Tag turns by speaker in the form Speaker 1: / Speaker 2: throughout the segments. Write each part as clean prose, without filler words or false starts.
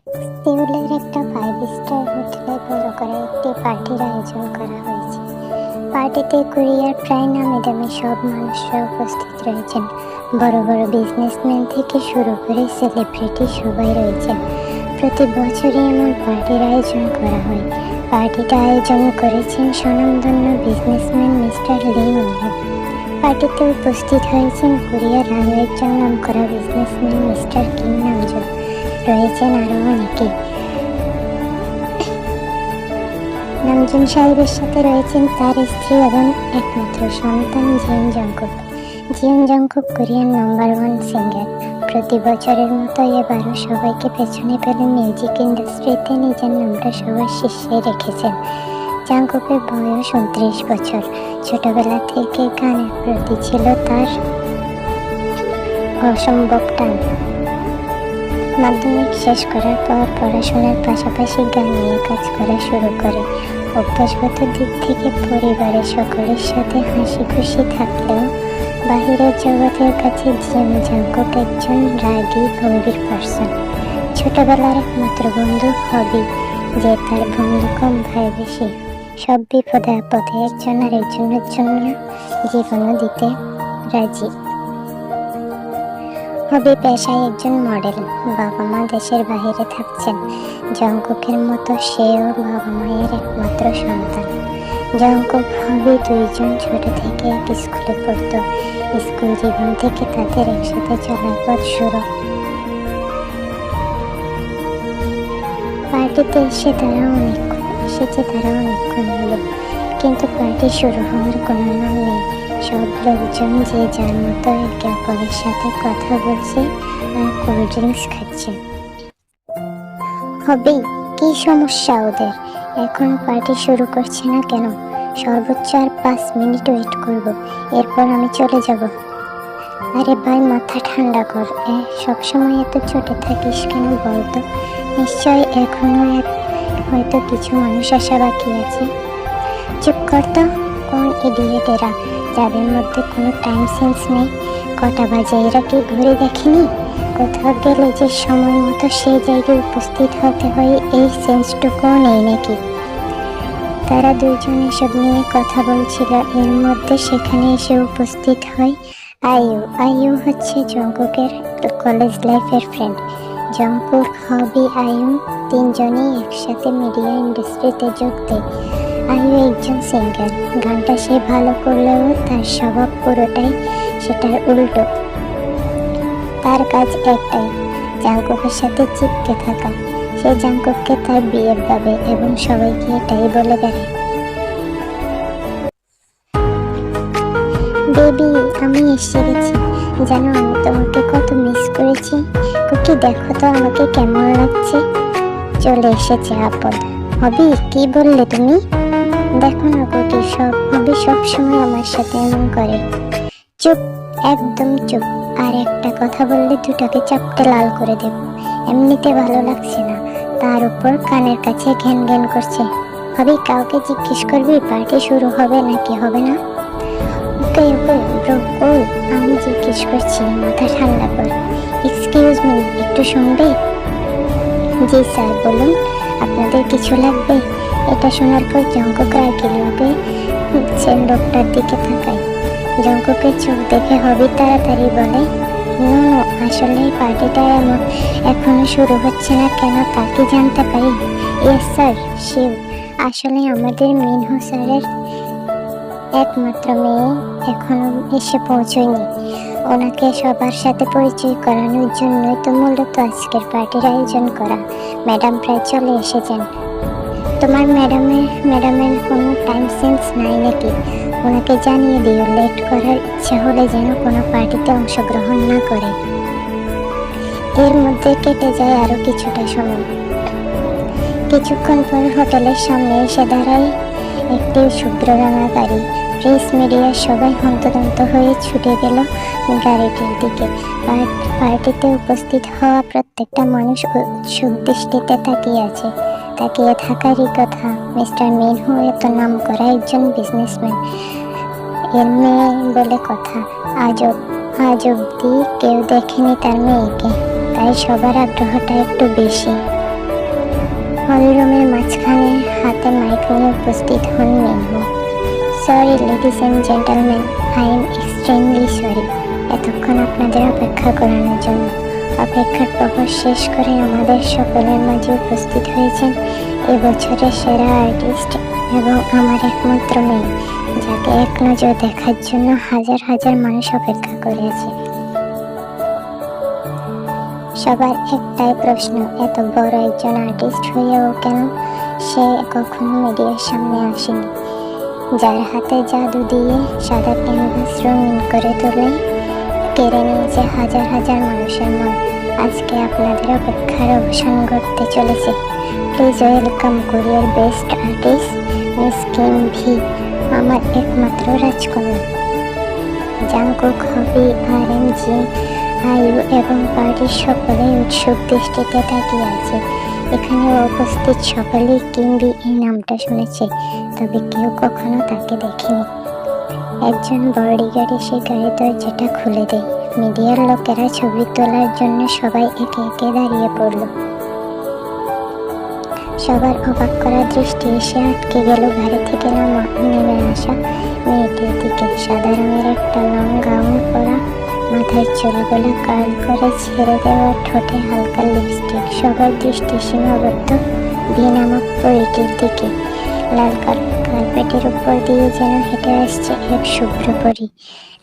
Speaker 1: সিউলের একটা 5 স্টার হোটেলে বড় করে একটি পার্টির আয়োজন করা হয়েছে। পার্টিতে কোরিয়ার প্রায় নামি দামি সব মানুষরা উপস্থিত রয়েছেন। বড় বড় বিজনেসম্যান থেকে শুরু করে সেলিব্রিটি সবাই রয়েছেন। প্রতি বছরই এমন পার্টির আয়োজন করা হয়। পার্টিটা আয়োজন করেছেন স্বনামধন্য বিজনেসম্যান মিস্টার লি মিনহো। পার্টিতে উপস্থিত হয়েছেন কোরিয়ার আরও একজন নামকরা বিজনেসম্যান মিস্টার কিম নামজুন। রয়েছেন আরও অনেকে। নামজুন সাহেবের সাথে রয়েছেন তার স্ত্রী এবং একমাত্র সন্তান Jeon Jungkook. Jeon Jungkook Korean number 1 singer. প্রতি বছরের মতো এবারও সবাইকে পেছনে ফেলে মিউজিক ইন্ডাস্ট্রিতে নিজের নামটা সবার শীর্ষে রেখেছেন। জংকুকের বয়স 29 বছর। ছোটবেলা থেকে গানের প্রতি ছিল তার অসম্ভব টান। মাধ্যমিক শেষ করার পর পড়াশোনার পাশাপাশি গান নিয়ে কাজ করা শুরু করে। অভ্যাসগত দিক থেকে পরিবারের সকলের সাথে হাসি খুশি থাকলেও বাহিরের জগতের কাছে জিয়ন জংকুক একজন রাগী গম্ভীর পার্সন। ছোটবেলার একমাত্র বন্ধু হবি, যে তার বন্ধু কম ভাই বেশি। সব বিপদে আপদে একজন আরেকজনের জন্য জীবনও দিতে রাজি। হবি পেশায় একজন মডেল। বাবা মা দেশের বাইরে থাকছেন। জংকুকের মতো সেও বাবা মায়ের একমাত্র সন্তান। জংকুক হবি দুইজন ছোট থেকে এক স্কুলে পড়তো। স্কুল জীবন থেকে তাদের একসাথে চলার পথ শুরু। পার্টিতে তারা অনেকক্ষণ হলো, কিন্তু পার্টি শুরু হওয়ার কোনো নাম নেই। সব লোকজন যে যার মতো একে অপরের সাথে কথা বলছে আর কোল্ড ড্রিঙ্কস খাচ্ছে। হবি, কি সমস্যা ওদের? এখন পার্টি শুরু করছে না কেন? সর্বোচ্চ আর 5 মিনিট ওয়েট করব, এরপর আমি চলে যাব। আরে ভাই, মাথা ঠান্ডা কর। সবসময় এত চটে থাকিস কেন বলতো? নিশ্চয় এখনো হয়তো কিছু মানুষ আসা বাকি আছে। চুপ কর তো। কোন ইডিয়েট এরা, যাদের মধ্যে কোনো টাইম সেন্স নেই? কটা বাজে এরা কি ঘুরে দেখেনি? কোথাও গেলে যে সময় মতো সেই জায়গায় উপস্থিত হতে হয়, এই সেন্সটুকুও নেই নাকি? তারা দুইজন এসব নিয়ে কথা বলছিল, এর মধ্যে সেখানে এসে উপস্থিত হয় আইউ হচ্ছে জংকুকের কলেজ লাইফের ফ্রেন্ড। জংকুক, হবি, আইউ তিনজনই একসাথে মিডিয়া ইন্ডাস্ট্রিতে যোগ দেয়। আইউ একজন সিঙ্গার। গানটা সে ভালো করলেও তার স্বভাব পুরোটাই সেটার উল্টো। তার কাজ একটাই, জংকুকের সাথে চিপকে থাকা। সে জংকুককে তার বিয়ের ভাবে এবং সবাইকে এটাই বলে বেড়ায়। বেবি, আমি এসে গেছি। জানো আমি তোমাকে কত মিস করেছি। কুকি, দেখো তো আমাকে কেমন লাগছে। চলে এসেছে আপদ। হবি, কি বললে তুমি? দেখো না কুকি, হবি সবসময় আমার সাথে এমন করে। চুপ, একদম চুপ। আর একটা কথা বললে দুটাকে চাপটে লাল করে দেব। এমনিতে ভালো লাগছে না, তার উপর কানের কাছে ঘ্যান ঘ্যান করছে। হবি, কাউকে জিজ্ঞেস করবি পার্টি শুরু হবে নাকি হবে না? ওকে ব্রো, কুল। আমি জিজ্ঞেস করছি, মাথা ঠান্ডা কর। এক্সকিউজ মি, একটু শুনবে? জি স্যার, বলুন, আপনাদের কিছু লাগবে? এটা শোনার পর জংকুক রাগিলভাবে লোকটার দিকে তাকায়। জংকুকের চোখ দেখে হবি তাড়াতাড়ি বলে, নো, আসলে এই পার্টিটা এখনো শুরু হচ্ছে না কেন তা কি জানতে পারি? Yes sir, Shiv. আসলে আমাদের মিনহো স্যারের একমাত্র মেয়ে এখনো এসে পৌঁছয়নি। ওনাকে সবার সাথে পরিচয় করানোর জন্যই তো মূলত আজকের পার্টির আয়োজন করা। ম্যাডাম প্রায় চলে এসেছেন। তোমার ম্যাডামের কোনো টাইম সেন্স নাই নাকি? ওনাকে জানিয়ে দিও লেট করার ইচ্ছা হলে যেন কোনো পার্টিতে অংশগ্রহণ না করে। এর মধ্যে কেটে যায় আরো কিছুটা সময়। কিছুক্ষণ পর হোটেলের সামনে এসে দাঁড়ায় একটি শুভ্র রাঙা গাড়ি। প্রেস মিডিয়ার সবাই হন্তদন্ত হয়ে ছুটে গেল গাড়িটির দিকে। পার্টিতে উপস্থিত হওয়া প্রত্যেকটা মানুষ উৎসুক দৃষ্টিতে তাকিয়ে থাকারই কথা। মিস্টার মিনহো এত নাম করা একজন বিজনেসম্যান, এর মেয়ে বলে কথা। আজ অব্দি কেউ দেখেনি তার মেয়েকে, তাই সবার আগ্রহটা একটু বেশি। হলরুমের মাঝখানে হাতে মাইক নিয়ে উপস্থিত হন Minho. Sorry ladies and gentleman, I am extremely sorry এতক্ষণ আপনাদের অপেক্ষা করানোর জন্য। অপেক্ষার প্রহর শেষ করে আমাদের সকলের মাঝে উপস্থিত হয়েছেন এবছরের সেরা আর্টিস্ট এবং আমার একমাত্র মেয়ে, যাকে এক নজর দেখার জন্য হাজার হাজার মানুষ অপেক্ষা করে আছে। সবার একটাই প্রশ্ন, এত বড় একজন আর্টিস্ট হয়েও কেন সে কখনো মিডিয়ার সামনে আসেনি, যার হাতে জাদু দিয়ে সাদা ক্যানভাস রঙিন করে তোলে, কেড়ে নিয়েছে হাজার হাজার মানুষের মন। আজকে আপনাদের অপেক্ষার অবসান ঘটতে চলেছে। প্লিজ ওয়েলকাম কোরিয়ার best artist miss Kim V, আমার একমাত্র রাজকন্যা। জাংকুক, হবি, RM, জিন, আইউ এবং পার্টির সকলে উৎসুক দৃষ্টিতে তাকিয়ে আছে। এখানে উপস্থিত সকলেই কিমবি এই নামটা শুনেছে, তবে কেউ কখনো তাকে দেখেনি। একজন বডিগার্ড এসে গাড়ির দরজাটা খুলে দেয়। মিডিয়ার লোকেরা ছবি তোলার জন্য সবাই একে একে দাঁড়িয়ে পড়ল। সবার অবাক করা দৃষ্টি এসে আটকে গেল গাড়ি থেকে নেমে আসা মেয়েটির দিকে। সাদা রঙের একটা লং গাউন পরা, মাথার চুলগুলো কার্ল করে ছেড়ে দেওয়া, ঠোঁটে হালকা লিপস্টিক। সবার দৃষ্টি সীমাবদ্ধ ভি নামক পরীটির দিকে। লাল কার্পেটের উপর দিয়ে যেন হেঁটে আসছে এক শুভ্র পরী।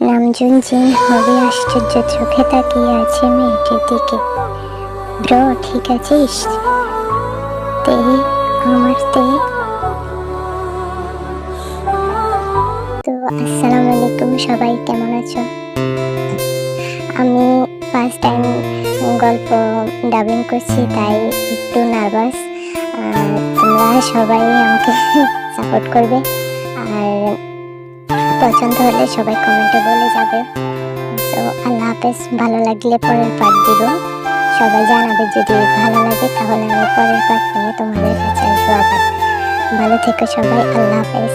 Speaker 1: নামজুন জিন, হবি আশ্চর্য চোখে তাকিয়ে আছে মেয়েটির দিকে। ব্রো, ঠিক আছিস? আমার তো আসসালামু আলাইকুম, সবাই কেমন আছো? আমি ফার্স্ট টাইম গল্প ডাবিং করছি, তাই একটু নার্ভাস। তোমরা সবাই আমাকে সাপোর্ট করবে, আর পছন্দ হলে সবাই কমেন্টে বলে যাবে। তো আল্লাহ হাফেজ। ভালো লাগলে পরের পার্ট দিব, সবাই জানাবে যদি ভালো লাগে, তাহলে আমি পরের পার্ট নিয়ে তোমাদের কাছে আসবো আবার। ভালো থেকো সবাই, আল্লাহ হাফেজ।